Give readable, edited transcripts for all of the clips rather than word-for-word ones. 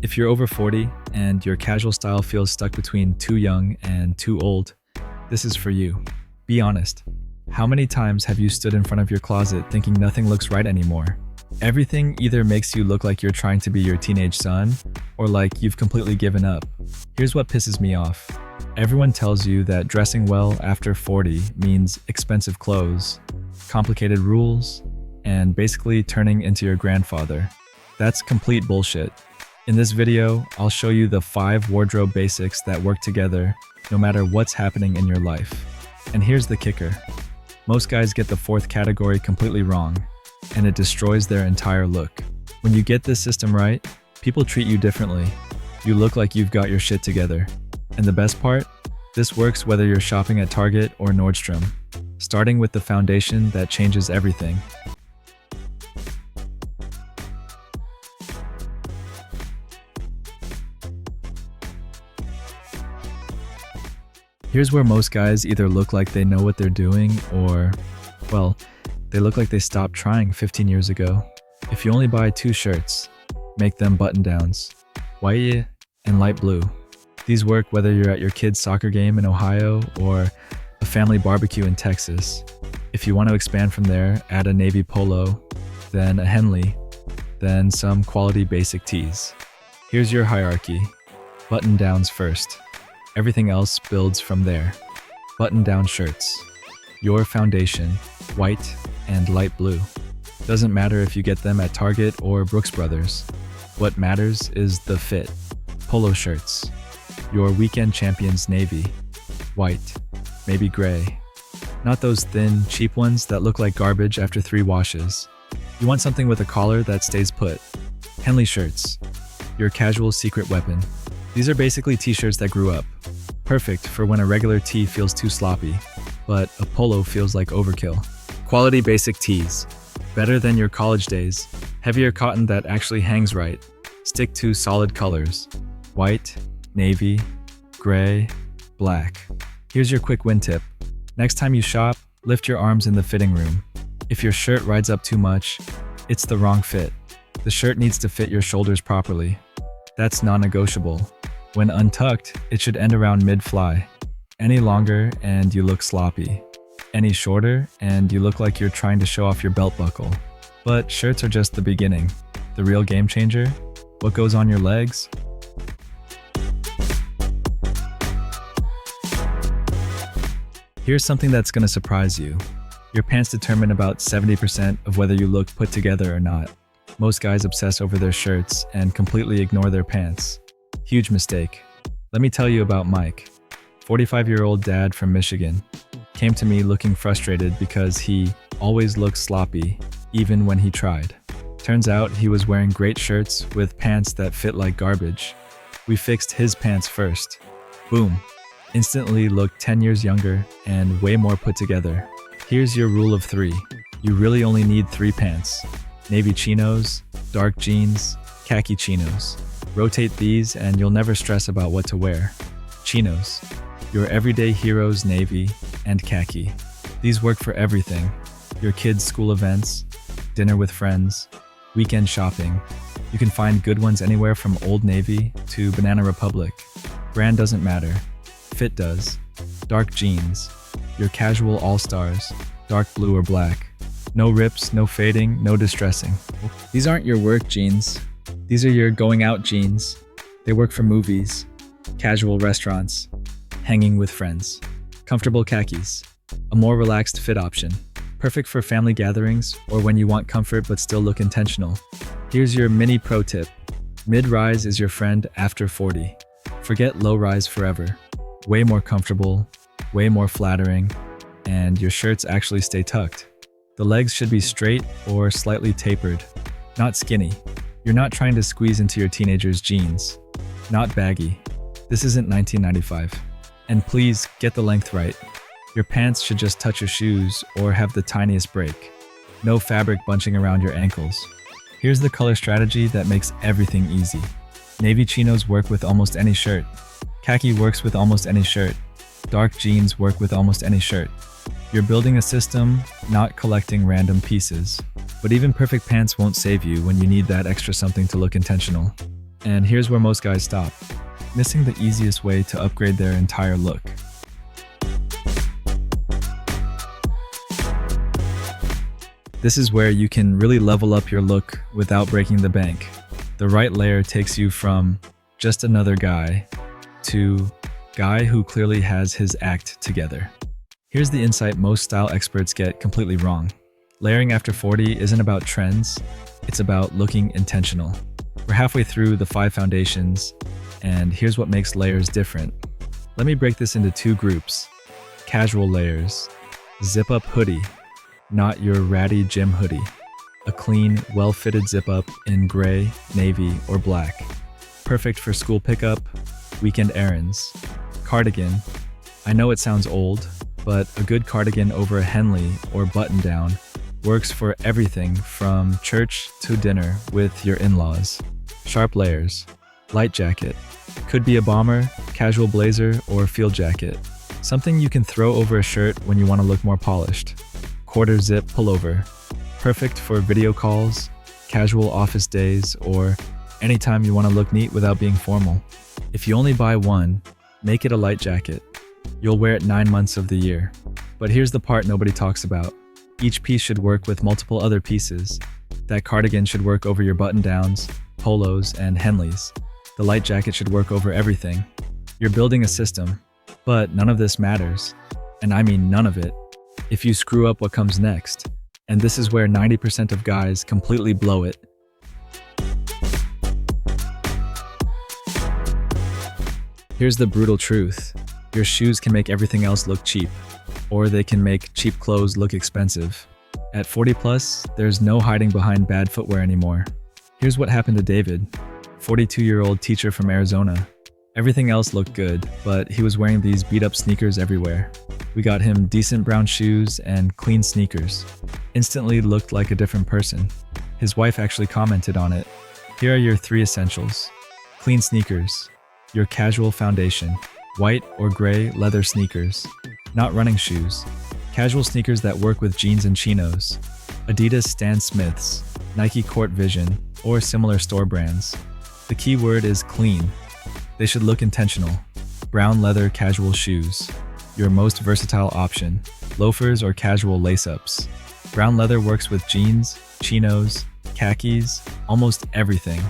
If you're over 40 and your casual style feels stuck between too young and too old, this is for you. Be honest. How many times have you stood in front of your closet thinking nothing looks right anymore? Everything either makes you look like you're trying to be your teenage son or like you've completely given up. Here's what pisses me off. Everyone tells you that dressing well after 40 means expensive clothes, complicated rules, and basically turning into your grandfather. That's complete bullshit. In this video, I'll show you the 5 wardrobe basics that work together no matter what's happening in your life. And here's the kicker. Most guys get the 4th category completely wrong, and it destroys their entire look. When you get this system right, people treat you differently. You look like you've got your shit together. And the best part? This works whether you're shopping at Target or Nordstrom. Starting with the foundation that changes everything. Here's where most guys either look like they know what they're doing or, well, they look like they stopped trying 15 years ago. If you only buy 2 shirts, make them button-downs, white and light blue. These work whether you're at your kid's soccer game in Ohio or a family barbecue in Texas. If you want to expand from there, add a navy polo, then a henley, then some quality basic tees. Here's your hierarchy. Button-downs first. Everything else builds from there. Button-down shirts. Your foundation, white and light blue. Doesn't matter if you get them at Target or Brooks Brothers. What matters is the fit. Polo shirts. Your weekend champions navy, white, maybe gray. Not those thin, cheap ones that look like garbage after 3 washes. You want something with a collar that stays put. Henley shirts. Your casual secret weapon. These are basically t-shirts that grew up. Perfect for when a regular tee feels too sloppy, but a polo feels like overkill. Quality basic tees. Better than your college days. Heavier cotton that actually hangs right. Stick to solid colors. White, navy, gray, black. Here's your quick win tip. Next time you shop, lift your arms in the fitting room. If your shirt rides up too much, it's the wrong fit. The shirt needs to fit your shoulders properly. That's non-negotiable. When untucked, it should end around mid-fly. Any longer and you look sloppy. Any shorter and you look like you're trying to show off your belt buckle. But shirts are just the beginning. The real game changer? What goes on your legs? Here's something that's gonna surprise you. Your pants determine about 70% of whether you look put together or not. Most guys obsess over their shirts and completely ignore their pants. Huge mistake. Let me tell you about Mike, 45-year-old dad from Michigan. Came to me looking frustrated because he always looked sloppy, even when he tried. Turns out he was wearing great shirts with pants that fit like garbage. We fixed his pants first. Boom. Instantly looked 10 years younger and way more put together. Here's your rule of 3. You really only need 3 pants. Navy chinos, dark jeans, khaki chinos. Rotate these and you'll never stress about what to wear. Chinos. Your everyday heroes navy and khaki. These work for everything. Your kids' school events, dinner with friends, weekend shopping. You can find good ones anywhere from Old Navy to Banana Republic. Brand doesn't matter. Fit does. Dark jeans. Your casual all-stars, dark blue or black. No rips, no fading, no distressing. These aren't your work jeans. These are your going out jeans. They work for movies, casual restaurants, hanging with friends. Comfortable khakis. A more relaxed fit option. Perfect for family gatherings or when you want comfort but still look intentional. Here's your mini pro tip. Mid-rise is your friend after 40. Forget low-rise forever. Way more comfortable, way more flattering, and your shirts actually stay tucked. The legs should be straight or slightly tapered, not skinny. You're not trying to squeeze into your teenager's jeans. Not baggy. This isn't 1995. And please get the length right. Your pants should just touch your shoes or have the tiniest break. No fabric bunching around your ankles. Here's the color strategy that makes everything easy. Navy chinos work with almost any shirt. Khaki works with almost any shirt. Dark jeans work with almost any shirt. You're building a system, not collecting random pieces. But even perfect pants won't save you when you need that extra something to look intentional. And here's where most guys stop, missing the easiest way to upgrade their entire look. This is where you can really level up your look without breaking the bank. The right layer takes you from just another guy to guy who clearly has his act together. Here's the insight most style experts get completely wrong. Layering after 40 isn't about trends, it's about looking intentional. We're halfway through the 5 foundations, and here's what makes layers different. Let me break this into 2 groups. Casual layers. Zip-up hoodie, not your ratty gym hoodie. A clean, well-fitted zip-up in gray, navy, or black. Perfect for school pickup, weekend errands. Cardigan. I know it sounds old, but a good cardigan over a henley or button-down works for everything from church to dinner with your in-laws. Sharp layers. Light jacket. Could be a bomber, casual blazer, or field jacket. Something you can throw over a shirt when you want to look more polished. Quarter zip pullover. Perfect for video calls, casual office days, or anytime you want to look neat without being formal. If you only buy one, make it a light jacket. You'll wear it 9 months of the year. But here's the part nobody talks about. Each piece should work with multiple other pieces. That cardigan should work over your button-downs, polos, and henleys. The light jacket should work over everything. You're building a system, but none of this matters. And I mean none of it, if you screw up what comes next. And this is where 90% of guys completely blow it. Here's the brutal truth. Your shoes can make everything else look cheap, or they can make cheap clothes look expensive. At 40 plus, there's no hiding behind bad footwear anymore. Here's what happened to David, 42-year-old teacher from Arizona. Everything else looked good, but he was wearing these beat-up sneakers everywhere. We got him decent brown shoes and clean sneakers. Instantly looked like a different person. His wife actually commented on it. Here are your 3 essentials. Clean sneakers. Your casual foundation. White or gray leather sneakers. Not running shoes. Casual sneakers that work with jeans and chinos. Adidas Stan Smiths, Nike Court Vision, or similar store brands. The key word is clean. They should look intentional. Brown leather casual shoes. Your most versatile option. Loafers or casual lace-ups. Brown leather works with jeans, chinos, khakis, almost everything.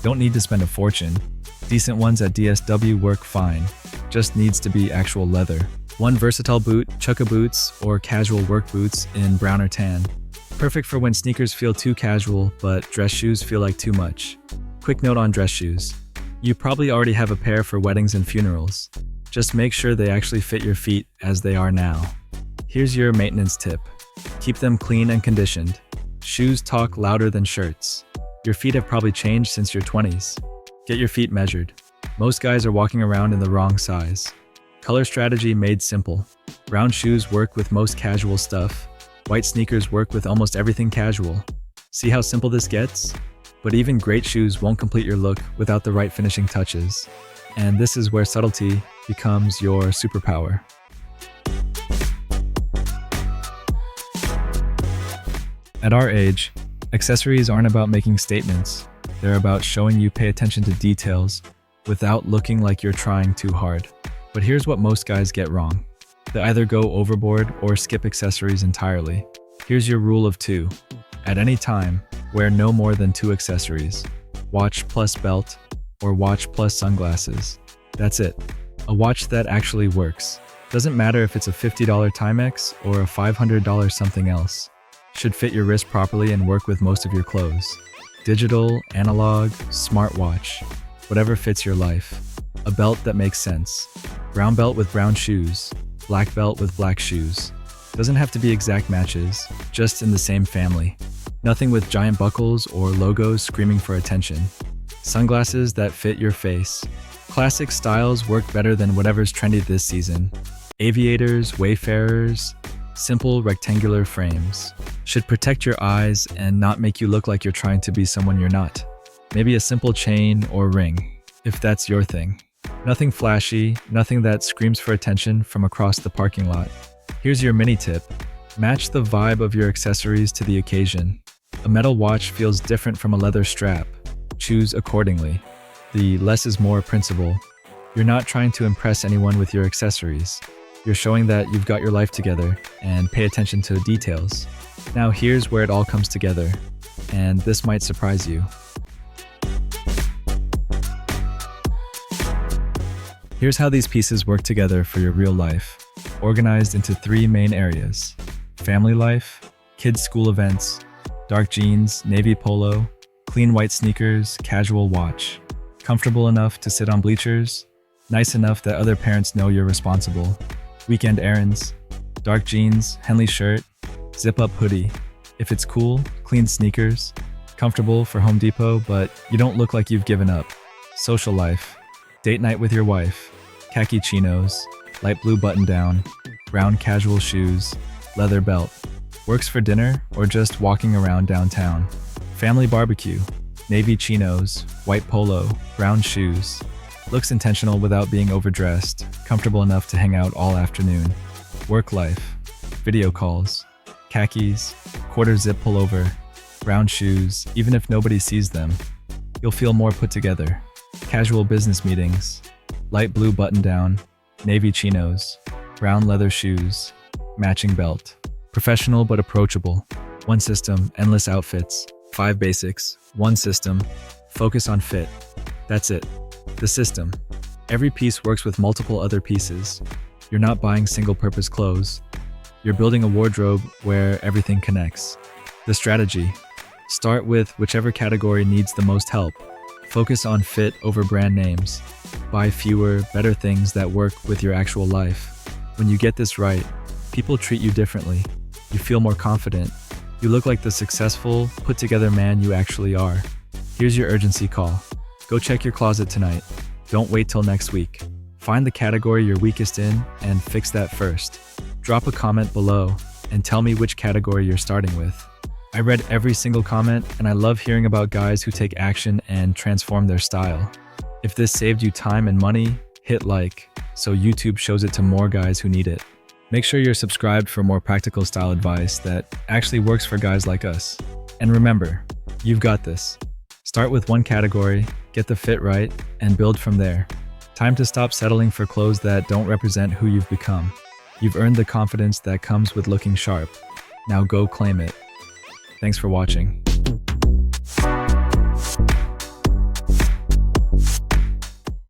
Don't need to spend a fortune. Decent ones at DSW work fine. Just needs to be actual leather. One versatile boot, chukka boots, or casual work boots in brown or tan. Perfect for when sneakers feel too casual, but dress shoes feel like too much. Quick note on dress shoes. You probably already have a pair for weddings and funerals. Just make sure they actually fit your feet as they are now. Here's your maintenance tip. Keep them clean and conditioned. Shoes talk louder than shirts. Your feet have probably changed since your 20s. Get your feet measured. Most guys are walking around in the wrong size. Color strategy made simple. Brown shoes work with most casual stuff. White sneakers work with almost everything casual. See how simple this gets? But even great shoes won't complete your look without the right finishing touches. And this is where subtlety becomes your superpower. At our age, accessories aren't about making statements. They're about showing you pay attention to details without looking like you're trying too hard. But here's what most guys get wrong. They either go overboard or skip accessories entirely. Here's your rule of 2. At any time, wear no more than 2 accessories. Watch plus belt, or watch plus sunglasses. That's it. A watch that actually works. Doesn't matter if it's a $50 Timex or a $500 something else. Should fit your wrist properly and work with most of your clothes. Digital, analog, smartwatch. Whatever fits your life. A belt that makes sense. Brown belt with brown shoes. Black belt with black shoes. Doesn't have to be exact matches, just in the same family. Nothing with giant buckles or logos screaming for attention. Sunglasses that fit your face. Classic styles work better than whatever's trendy this season. Aviators, wayfarers, simple rectangular frames. Should protect your eyes and not make you look like you're trying to be someone you're not. Maybe a simple chain or ring, if that's your thing. Nothing flashy, nothing that screams for attention from across the parking lot. Here's your mini tip. Match the vibe of your accessories to the occasion. A metal watch feels different from a leather strap. Choose accordingly. the less is more principle. You're not trying to impress anyone with your accessories. You're showing that you've got your life together and pay attention to details. Now here's where it all comes together, and this might surprise you. Here's how these pieces work together for your real life, organized into 3 main areas: family life, kids' school events, dark jeans, navy polo, clean white sneakers, casual watch, comfortable enough to sit on bleachers, nice enough that other parents know you're responsible, weekend errands, dark jeans, Henley shirt, zip-up hoodie. If it's cool, clean sneakers, comfortable for Home Depot, but you don't look like you've given up. Social life, date night with your wife, khaki chinos, light blue button-down, brown casual shoes, leather belt. Works for dinner or just walking around downtown. Family barbecue, navy chinos, white polo, brown shoes. Looks intentional without being overdressed, comfortable enough to hang out all afternoon. Work life, video calls, khakis, quarter zip pullover, brown shoes, even if nobody sees them. You'll feel more put together. Casual business meetings, light blue button-down, navy chinos, brown leather shoes, matching belt. Professional but approachable. One system, endless outfits. 5 basics, one system, focus on fit. That's it. The system. Every piece works with multiple other pieces. You're not buying single-purpose clothes. You're building a wardrobe where everything connects. The strategy. Start with whichever category needs the most help. Focus on fit over brand names. Buy fewer, better things that work with your actual life. When you get this right, people treat you differently. You feel more confident. You look like the successful, put-together man you actually are. Here's your urgency call. Go check your closet tonight. Don't wait till next week. Find the category you're weakest in and fix that first. Drop a comment below and tell me which category you're starting with. I read every single comment, and I love hearing about guys who take action and transform their style. If this saved you time and money, hit like, so YouTube shows it to more guys who need it. Make sure you're subscribed for more practical style advice that actually works for guys like us. And remember, you've got this. Start with one category, get the fit right, and build from there. Time to stop settling for clothes that don't represent who you've become. You've earned the confidence that comes with looking sharp. Now go claim it. Thanks for watching.